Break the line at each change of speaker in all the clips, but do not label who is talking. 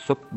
صبح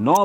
9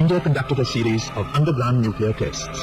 India conducted a series of underground nuclear tests.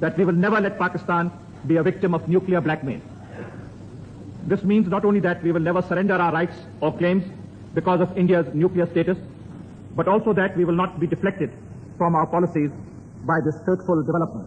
That we will never let Pakistan be a victim of nuclear blackmail. This means not only that we will never surrender our rights or claims because of India's nuclear status, but also that we will not be deflected from our policies by this hurtful development.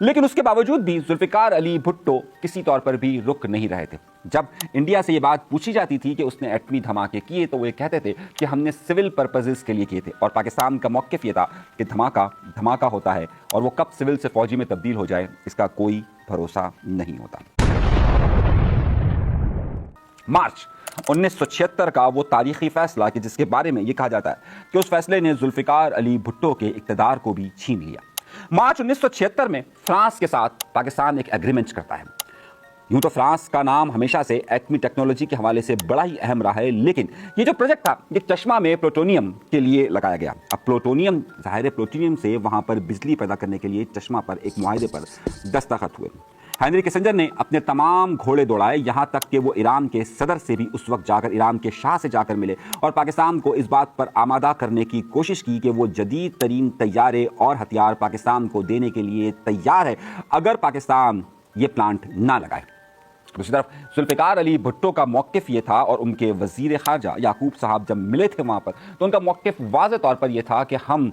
لیکن اس کے باوجود بھی ذوالفقار علی بھٹو کسی طور پر بھی رک نہیں رہے تھے. جب انڈیا سے یہ بات پوچھی جاتی تھی کہ اس نے ایٹمی دھماکے کیے تو وہ یہ کہتے تھے کہ ہم نے سول پرپزز کے لیے کیے تھے, اور پاکستان کا موقف یہ تھا کہ دھماکہ ہوتا ہے اور وہ کب سول سے فوجی میں تبدیل ہو جائے اس کا کوئی بھروسہ نہیں ہوتا. مارچ 1976 کا وہ تاریخی فیصلہ کہ جس کے بارے میں یہ کہا جاتا ہے کہ اس فیصلے نے ذوالفقار علی بھٹو کے اقتدار کو بھی چھین لیا. مارچ 1976 میں فرانس کے ساتھ پاکستان ایک ایگریمنٹ کرتا ہے. یوں تو فرانس کا نام ہمیشہ سے ایٹمی ٹیکنالوجی کے حوالے سے بڑا ہی اہم رہا ہے, لیکن یہ جو پروجیکٹ تھا یہ چشمہ میں پلوٹونیم کے لیے لگایا گیا. اب پلوٹونیم, ظاہر پلوٹونیم سے وہاں پر بجلی پیدا کرنے کے لیے چشمہ پر ایک معاہدے پر دستخط ہوئے. ہنری کسنجر نے اپنے تمام گھوڑے دوڑائے, یہاں تک کہ وہ ایران کے صدر سے بھی اس وقت جا کر, ایران کے شاہ سے جا کر ملے اور پاکستان کو اس بات پر آمادہ کرنے کی کوشش کی کہ وہ جدید ترین طیارے اور ہتھیار پاکستان کو دینے کے لیے تیار ہے اگر پاکستان یہ پلانٹ نہ لگائے. دوسری طرف ذوالفقار علی بھٹو کا موقف یہ تھا, اور ان کے وزیر خارجہ یعقوب صاحب جب ملے تھے وہاں پر تو ان کا موقف واضح طور پر یہ تھا کہ ہم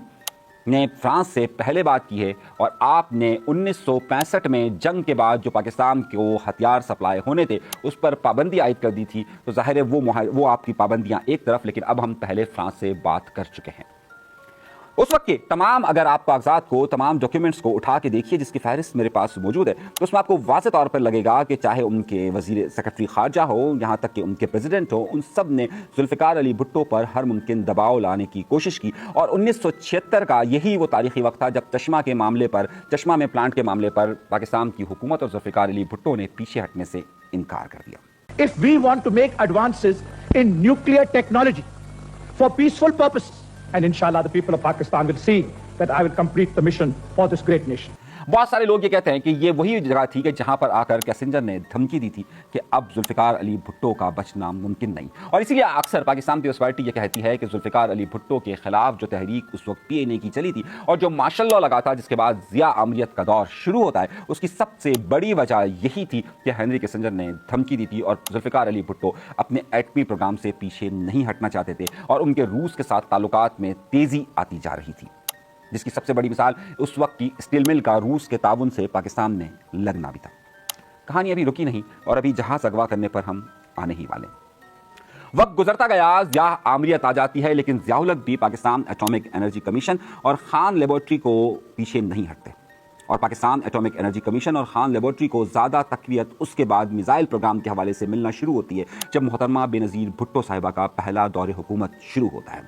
نے فرانس سے پہلے بات کی ہے, اور آپ نے 1965 میں جنگ کے بعد جو پاکستان کو ہتھیار سپلائی ہونے تھے اس پر پابندی عائد کر دی تھی, تو ظاہر ہے وہ آپ کی پابندیاں ایک طرف, لیکن اب ہم پہلے فرانس سے بات کر چکے ہیں. اس وقت کے تمام, اگر آپ کاغذات کو, تمام ڈاکیومنٹس کو اٹھا کے دیکھیے جس کی فہرست میرے پاس موجود ہے, تو اس میں آپ کو واضح طور پر لگے گا کہ چاہے ان کے وزیر سیکرٹری خارجہ ہو, یہاں تک کہ ان کے پریزیڈنٹ ہو, ان سب نے ذوالفقار علی بھٹو پر ہر ممکن دباؤ لانے کی کوشش کی. اور 1976 کا یہی وہ تاریخی وقت تھا جب چشمہ میں پلانٹ کے معاملے پر پاکستان کی حکومت اور ذوالفقار علی بھٹو نے پیچھے ہٹنے سے انکار کر دیا.
If we want to make advances in nuclear technology for peaceful purposes, and inshallah the people of Pakistan will see that I will complete the mission for this great nation.
بہت سارے لوگ یہ کہتے ہیں کہ یہ وہی جگہ تھی کہ جہاں پر آ کر کیسنجر نے دھمکی دی تھی کہ اب ذوالفقار علی بھٹو کا بچنا ممکن نہیں, اور اسی لیے اکثر پاکستان پیپلز پارٹی یہ کہتی ہے کہ ذوالفقار علی بھٹو کے خلاف جو تحریک اس وقت پی این اے کی چلی تھی اور جو مارشل لاء لگا تھا جس کے بعد ضیاء عامریت کا دور شروع ہوتا ہے, اس کی سب سے بڑی وجہ یہی تھی کہ ہنری کیسنجر نے دھمکی دی تھی اور ذوالفقار علی بھٹو اپنے ایٹمی پروگرام سے پیچھے نہیں ہٹنا چاہتے تھے, اور ان کے روس کے ساتھ تعلقات میں تیزی آتی جا رہی تھی, جس کی سب سے بڑی مثال اس وقت کی اسٹیل مل کا روس کے تعاون سے پاکستان میں لگنا بھی تھا. کہانی ابھی رکی نہیں اور ابھی جہاز اغوا کرنے پر ہم آنے ہی والے. وقت گزرتا گیا, ضیاء عامریت آ جاتی ہے, لیکن ضیاء الحق بھی پاکستان ایٹامک انرجی کمیشن اور خان لیبارٹری کو پیچھے نہیں ہٹتے, اور پاکستان ایٹامک انرجی کمیشن اور خان لیبارٹری کو زیادہ تقویت اس کے بعد میزائل پروگرام کے حوالے سے ملنا شروع ہوتی ہے جب محترمہ بے نظیر بھٹو صاحبہ کا پہلا دور حکومت شروع ہوتا ہے.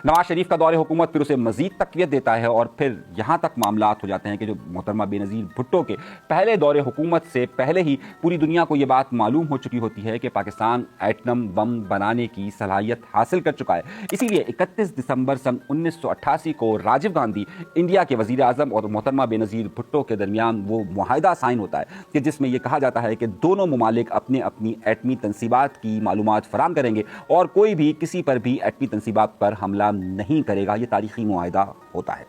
نواز شریف کا دور حکومت پھر اسے مزید تقویت دیتا ہے, اور پھر یہاں تک معاملات ہو جاتے ہیں کہ جو محترمہ بے نظیر بھٹو کے پہلے دور حکومت سے پہلے ہی پوری دنیا کو یہ بات معلوم ہو چکی ہوتی ہے کہ پاکستان ایٹم بم بنانے کی صلاحیت حاصل کر چکا ہے. اسی لیے 31 دسمبر سن 1988 کو راجیو گاندھی انڈیا کے وزیر اعظم اور محترمہ بے نظیر بھٹو کے درمیان وہ معاہدہ سائن ہوتا ہے کہ جس میں یہ کہا جاتا ہے کہ دونوں ممالک اپنی ایٹمی تنصیبات کی معلومات فراہم کریں گے اور کوئی بھی کسی پر بھی ایٹمی تنصیبات پر حملہ نہیں کرے گا. یہ تاریخی معاہدہ ہوتا ہے.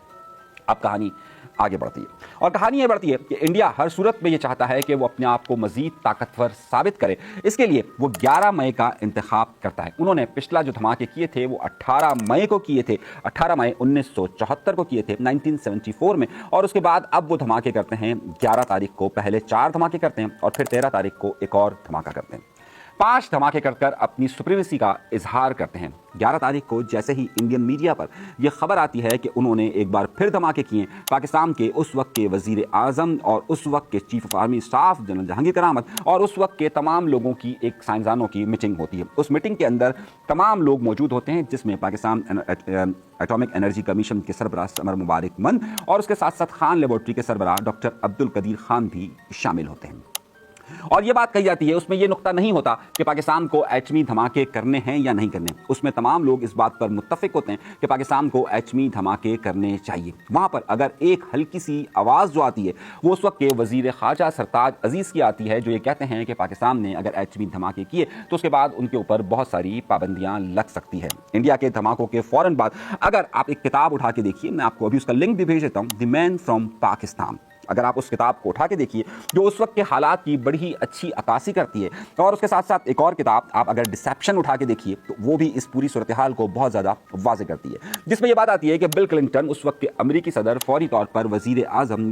اب کہانی آگے بڑھتی ہے, اور کہانی یہ بڑھتی ہے کہ انڈیا ہر صورت میں یہ چاہتا ہے کہ وہ اپنے آپ کو مزید طاقتور ثابت کرے. اس کے لیے وہ 11 مئی کا انتخاب کرتا ہے. انہوں نے پچھلا جو دھماکے کیے تھے وہ 18 مئی کو کیے تھے, 18 مئی 1974 کو کیے تھے 1974 میں, اور اس کے بعد اب وہ دھماکے کرتے ہیں 11 تاریخ کو. پہلے 4 دھماکے کرتے ہیں اور پھر 13 تاریخ کو ایک اور دھماکہ کرتے ہیں. 5 دھماکے کر اپنی سپریمیسی کا اظہار کرتے ہیں. 11 تاریخ کو جیسے ہی انڈین میڈیا پر یہ خبر آتی ہے کہ انہوں نے ایک بار پھر دھماکے کیے, پاکستان کے اس وقت کے وزیر اعظم اور اس وقت کے chief of army staff general Jahangir کرامت اور اس وقت کے تمام لوگوں کی ایک سائنسدانوں کی میٹنگ ہوتی ہے. اس میٹنگ کے اندر تمام لوگ موجود ہوتے ہیں جس میں پاکستان ایٹامک انرجی کمیشن کے سربراہ سمر مبارک من اور اس کے ساتھ ساتھ خان لیبارٹری کے سربراہ ڈاکٹر عبدالقدیر خان بھی شامل ہوتے ہیں. اور یہ بات کہی جاتی ہے, اس میں یہ نقطہ نہیں ہوتا کہ پاکستان کو ایٹمی دھماکے کرنے ہیں یا نہیں کرنے. اس میں تمام لوگ اس بات پر متفق ہوتے ہیں کہ پاکستان کو ایٹمی دھماکے کرنے چاہیے. وہاں پر اگر ایک ہلکی سی آواز جو آتی ہے وہ اس وقت کے وزیر خارجہ سرتاج عزیز کی آتی ہے, جو یہ کہتے ہیں کہ پاکستان نے اگر ایٹمی دھماکے کیے تو اس کے بعد ان کے اوپر بہت ساری پابندیاں لگ سکتی ہے. انڈیا کے دھماکوں کے فوراً بعد اگر آپ ایک کتاب اٹھا کے دیکھیے, میں آپ کو ابھی اس کا لنک بھی بھیج دیتا ہوں, دی مین فرام پاکستان. اگر آپ اس کتاب کو اٹھا کے دیکھیے جو اس وقت کے حالات کی بڑی اچھی عکاسی کرتی ہے, اور اس کے ساتھ ساتھ ایک اور کتاب آپ اگر ڈسیپشن اٹھا کے دیکھیے تو وہ بھی اس پوری صورتحال کو بہت زیادہ واضح کرتی ہے, جس میں یہ بات آتی ہے کہ بل کلنٹن اس وقت کے امریکی صدر فوری طور پر وزیر اعظم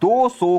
200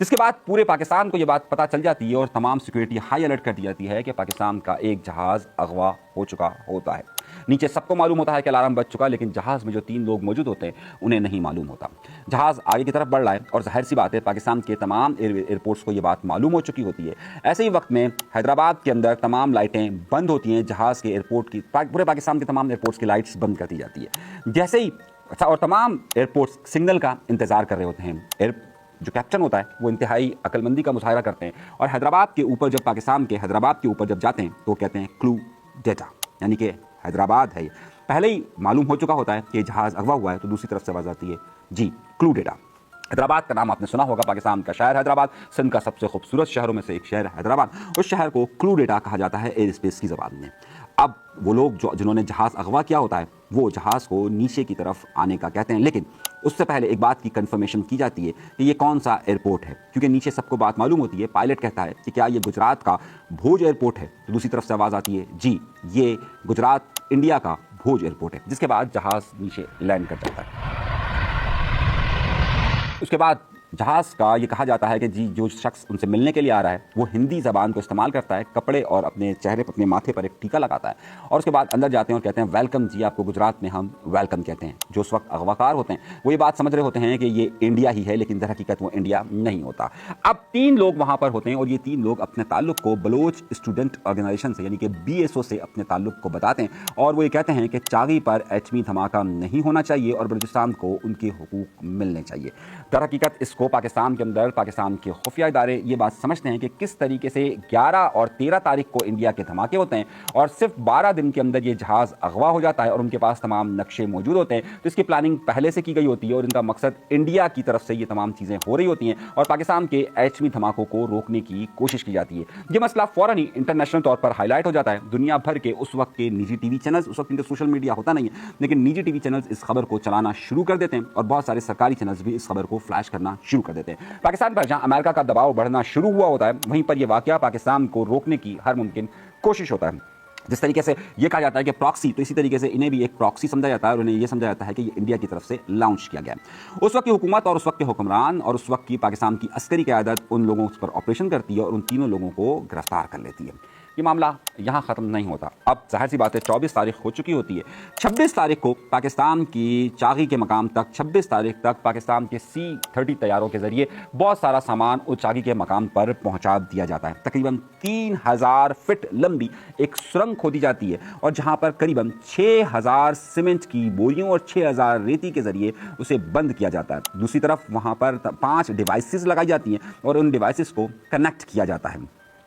جس کے بعد پورے پاکستان کو یہ بات پتہ چل جاتی ہے اور تمام سیکورٹی ہائی الرٹ کر دی جاتی ہے کہ پاکستان کا ایک جہاز اغوا ہو چکا ہوتا ہے. نیچے سب کو معلوم ہوتا ہے کہ الارم بج چکا, لیکن جہاز میں جو 3 لوگ موجود ہوتے ہیں انہیں نہیں معلوم ہوتا. جہاز آگے کی طرف بڑھ رہا ہے اور ظاہر سی بات ہے پاکستان کے تمام ایئرپورٹس کو یہ بات معلوم ہو چکی ہوتی ہے. ایسے ہی وقت میں حیدرآباد کے اندر تمام لائٹیں بند ہوتی ہیں, جہاز کے ایئرپورٹ کی پورے پاکستان کے تمام ایئرپورٹس کی لائٹس بند کر دی جاتی ہے. جیسے ہی اور تمام ایئرپورٹس سگنل کا انتظار کر رہے ہوتے ہیں. جو کیپٹن ہوتا ہے وہ انتہائی عقل مندی کا مظاہرہ کرتے ہیں اور حیدرآباد کے اوپر جب پاکستان کے حیدرآباد کے اوپر جب جاتے ہیں تو کہتے ہیں کلو ڈیٹا, یعنی کہ حیدرآباد ہے. پہلے ہی معلوم ہو چکا ہوتا ہے کہ جہاز اغوا ہوا ہے تو دوسری طرف سے آواز آتی ہے جی کلو ڈیٹا. حیدرآباد کا نام آپ نے سنا ہوگا, پاکستان کا شہر حیدرآباد, سندھ کا سب سے خوبصورت شہروں میں سے ایک شہر حیدرآباد. اس شہر کو کلو ڈیٹا کہا جاتا ہے ایئر اسپیس کی زبان میں. اب وہ لوگ جنہوں نے جہاز اغوا کیا ہوتا ہے وہ جہاز کو نیچے کی طرف آنے کا کہتے ہیں, لیکن اس سے پہلے ایک بات کی کنفرمیشن کی جاتی ہے کہ یہ کون سا ایئرپورٹ ہے, کیونکہ نیچے سب کو بات معلوم ہوتی ہے. پائلٹ کہتا ہے کہ کیا یہ گجرات کا بھوج ایئرپورٹ ہے, تو دوسری طرف سے آواز آتی ہے جی یہ گجرات انڈیا کا بھوج ایئرپورٹ ہے. جس کے بعد جہاز نیچے لینڈ کر جاتا ہے. اس کے بعد جہاز کا یہ کہا جاتا ہے کہ جی جو شخص ان سے ملنے کے لیے آ رہا ہے وہ ہندی زبان کو استعمال کرتا ہے, کپڑے اور اپنے چہرے پر اپنے ماتھے پر ایک ٹیکا لگاتا ہے اور اس کے بعد اندر جاتے ہیں اور کہتے ہیں ویلکم جی, آپ کو گجرات میں ہم ویلکم کہتے ہیں. جو اس وقت اغواکار ہوتے ہیں وہ یہ بات سمجھ رہے ہوتے ہیں کہ یہ انڈیا ہی ہے, لیکن در حقیقت وہ انڈیا نہیں ہوتا. اب 3 لوگ وہاں پر ہوتے ہیں اور یہ 3 لوگ اپنے تعلق کو بلوچ اسٹوڈنٹ آرگنائزیشن سے یعنی کہ BSO سے اپنے تعلق کو بتاتے ہیں اور وہ یہ کہتے ہیں کہ چاغی پر ایٹمی دھماکہ نہیں ہونا چاہیے اور بلوچستان کو ان کے حقوق ملنے چاہیے. در حقیقت اس کو پاکستان کے اندر پاکستان کے خفیہ ادارے یہ بات سمجھتے ہیں کہ کس طریقے سے 11 اور 13 تاریخ کو انڈیا کے دھماکے ہوتے ہیں اور صرف 12 دن کے اندر یہ جہاز اغوا ہو جاتا ہے اور ان کے پاس تمام نقشے موجود ہوتے ہیں. تو اس کی پلاننگ پہلے سے کی گئی ہوتی ہے اور ان کا مقصد انڈیا کی طرف سے یہ تمام چیزیں ہو رہی ہوتی ہیں اور پاکستان کے ایٹمی دھماکوں کو روکنے کی کوشش کی جاتی ہے. یہ مسئلہ فوراً ہی انٹرنیشنل طور پر ہائی لائٹ ہو جاتا ہے. دنیا بھر کے اس وقت کے نجی ٹی وی چینلز, اس وقت ان کا سوشل میڈیا ہوتا نہیں ہے لیکن نجی ٹی وی چینلز اس خبر کو چلانا شروع کر دیتے ہیں اور بہت سارے سرکاری چینلز بھی اس خبر کو فلیش کرنا شروع کر دیتے ہیں. پاکستان پر جہاں امریکہ کا دباؤ بڑھنا شروع ہوا ہوتا ہے وہیں پر یہ واقعہ پاکستان کو روکنے کی ہر ممکن کوشش ہوتا ہے. جس طریقے سے یہ کہا جاتا ہے کہ پراکسی, تو اسی طریقے سے انہیں بھی ایک پراکسی سمجھا جاتا ہے اور انہیں یہ سمجھا جاتا ہے کہ یہ انڈیا کی طرف سے لانچ کیا گیا ہے. اس وقت کی حکومت اور اس وقت کے حکمران اور اس وقت کی پاکستان کی عسکری قیادت ان لوگوں پر آپریشن کرتی ہے اور ان تینوں لوگوں کو گرفتار کر لیتی ہے. یہ معاملہ یہاں ختم نہیں ہوتا. اب ظاہر سی بات ہے 24 تاریخ ہو چکی ہوتی ہے. 26 تاریخ کو پاکستان کی چاغی کے مقام تک 26 تاریخ تک پاکستان کے C-30 طیاروں کے ذریعے بہت سارا سامان اس چاغی کے مقام پر پہنچا دیا جاتا ہے. تقریباً 3000 فٹ لمبی ایک سرنگ کھودی جاتی ہے اور جہاں پر قریباً 6000 سیمنٹ کی بوریوں اور 6000 ریتی کے ذریعے اسے بند کیا جاتا ہے. دوسری طرف وہاں پر 5 ڈیوائسز لگائی جاتی ہیں اور ان ڈیوائسز کو کنیکٹ کیا جاتا ہے.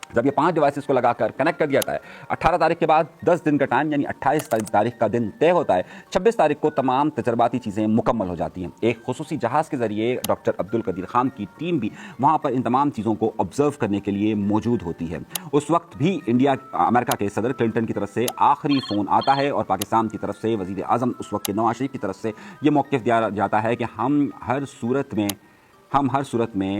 جب یہ 5 ڈیوائسز کو لگا کر کنیکٹ کر دیا جاتا ہے 18 تاریخ کے بعد 10 دن کا ٹائم یعنی 28 تاریخ کا دن طے ہوتا ہے. 26 تاریخ کو تمام تجرباتی چیزیں مکمل ہو جاتی ہیں. ایک خصوصی جہاز کے ذریعے ڈاکٹر عبدالقدیر خان کی ٹیم بھی وہاں پر ان تمام چیزوں کو آبزرو کرنے کے لیے موجود ہوتی ہے. اس وقت بھی امریکہ کے صدر کلنٹن کی طرف سے آخری فون آتا ہے اور پاکستان کی طرف سے وزیر اعظم اس وقت کے نواز شریف کی طرف سے یہ موقف دیا جاتا ہے کہ ہم ہر صورت میں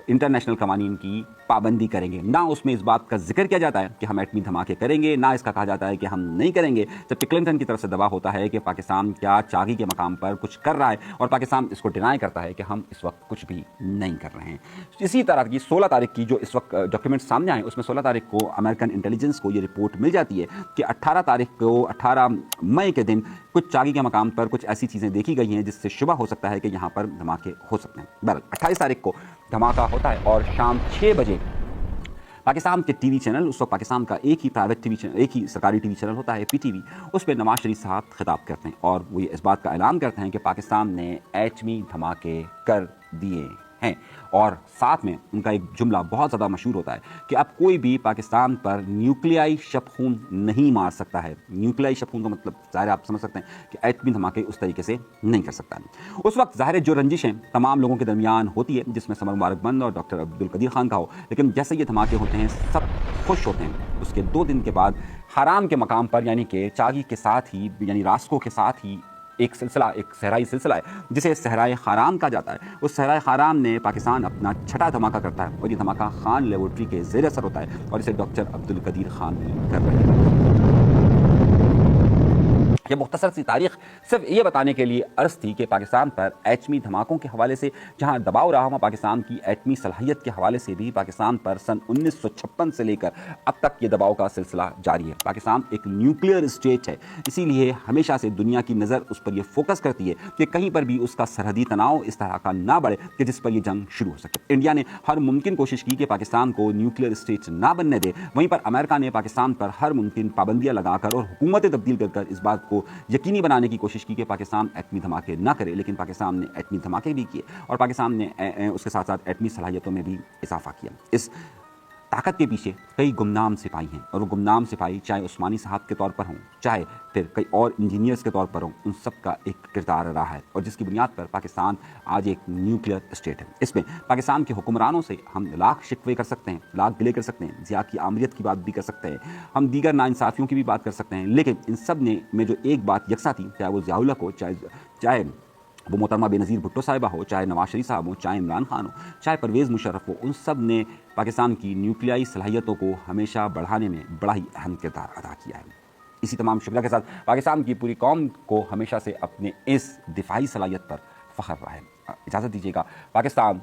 انٹرنیشنل قوانین کی پابندی کریں گے. نہ اس میں اس بات کا ذکر کیا جاتا ہے کہ ہم ایٹمی دھماکے کریں گے, نہ اس کا کہا جاتا ہے کہ ہم نہیں کریں گے, جبکہ کلنٹن کی طرف سے دعویٰ ہوتا ہے کہ پاکستان کیا چاغی کے مقام پر کچھ کر رہا ہے اور پاکستان اس کو ڈینائی کرتا ہے کہ ہم اس وقت کچھ بھی نہیں کر رہے ہیں. اسی طرح کی 16 تاریخ کی جو اس وقت ڈاکیومنٹ سامنے آئے اس میں 16 تاریخ کو امریکن انٹیلیجنس کو یہ رپورٹ مل جاتی ہے کہ 18 مئی کے دن کچھ چاغی کے مقام پر کچھ ایسی چیزیں دیکھی گئی ہیں جس سے شبہ ہو سکتا ہے کہ یہاں پر دھماکے ہو سکتے ہیں. بہرحال 28 تاریخ کو دھماکہ ہوتا ہے اور شام 6 بجے پاکستان کے ٹی وی چینل, اس وقت پاکستان کا ایک ہی پرائیویٹ ٹی وی چینل, ایک ہی سرکاری ٹی وی چینل ہوتا ہے PTV, اس پہ نواز شریف صاحب خطاب کرتے ہیں اور وہ اس بات کا اعلان کرتے ہیں کہ پاکستان نے ایٹمی دھماکے کر دیے ہیں. اور ساتھ میں ان کا ایک جملہ بہت زیادہ مشہور ہوتا ہے کہ اب کوئی بھی پاکستان پر نیوکلیائی شبخون نہیں مار سکتا ہے. نیوکلیائی شبخون کا مطلب ظاہر آپ سمجھ سکتے ہیں کہ ایٹمی دھماکے اس طریقے سے نہیں کر سکتا ہے. اس وقت ظاہر جو رنجشیں تمام لوگوں کے درمیان ہوتی ہے جس میں سمر مبارکبند اور ڈاکٹر عبدالقدیر خان کا ہو, لیکن جیسے یہ دھماکے ہوتے ہیں سب خوش ہوتے ہیں. اس کے 2 دن کے بعد حرام کے مقام پر یعنی کہ چاغی کے ساتھ ہی یعنی راسکو کے ساتھ ہی ایک صحرائی سلسلہ ہے جسے صحرائے خارام کہا جاتا ہے. اس صحرائے خارام نے پاکستان اپنا چھٹا دھماکہ کرتا ہے اور یہ دھماکہ خان لیبارٹری کے زیر اثر ہوتا ہے اور اسے ڈاکٹر عبدالقدیر خان بھی کر رہے ہیں. یہ مختصر سی تاریخ صرف یہ بتانے کے لیے عرض تھی کہ پاکستان پر ایٹمی دھماکوں کے حوالے سے جہاں دباؤ رہا ہوں، پاکستان کی ایٹمی صلاحیت کے حوالے سے بھی پاکستان پر سن 1956 سے لے کر اب تک یہ دباؤ کا سلسلہ جاری ہے۔ پاکستان ایک نیوکلیئر اسٹیٹ ہے، اسی لیے ہمیشہ سے دنیا کی نظر اس پر یہ فوکس کرتی ہے کہ کہیں پر بھی اس کا سرحدی تناؤ اس طرح کا نہ بڑھے کہ جس پر یہ جنگ شروع ہو سکے۔ انڈیا نے ہر ممکن کوشش کی کہ پاکستان کو نیوکلیئر اسٹیٹ نہ بننے دے، وہیں پر امریکہ نے پاکستان پر ہر ممکن پابندیاں لگا کر اور حکومتیں تبدیل کر کر اس بات کو یقینی بنانے کی کوشش کی کہ پاکستان ایٹمی دھماکے نہ کرے، لیکن پاکستان نے ایٹمی دھماکے بھی کیے اور پاکستان نے اس کے ساتھ ساتھ ایٹمی صلاحیتوں میں بھی اضافہ کیا۔ اس طاقت کے پیچھے کئی گمنام سپاہی ہیں، اور وہ گمنام سپاہی چاہے عثمانی صاحب کے طور پر ہوں، چاہے پھر کئی اور انجینئرز کے طور پر ہوں، ان سب کا ایک کردار رہا ہے، اور جس کی بنیاد پر پاکستان آج ایک نیوکلیئر اسٹیٹ ہے۔ اس میں پاکستان کے حکمرانوں سے ہم لاکھ شکوے کر سکتے ہیں، لاکھ گلے کر سکتے ہیں، ضیاء کی آمریت کی بات بھی کر سکتے ہیں، ہم دیگر ناانصافیوں کی بھی بات کر سکتے ہیں، لیکن ان سب میں جو ایک بات یکساں تھی، چاہے وہ ضیاء الحق ہو، چاہے وہ محترمہ بے نظیر بھٹو صاحبہ ہو، چاہے نواز شریف صاحب ہوں، چاہے عمران خان ہو، چاہے پرویز مشرف ہو، ان سب نے پاکستان کی نیوکلیائی صلاحیتوں کو ہمیشہ بڑھانے میں بڑا ہی اہم کردار ادا کیا ہے۔ اسی تمام شکریہ کے ساتھ پاکستان کی پوری قوم کو ہمیشہ سے اپنے اس دفاعی صلاحیت پر فخر رہا ہے۔ اجازت دیجیے گا، پاکستان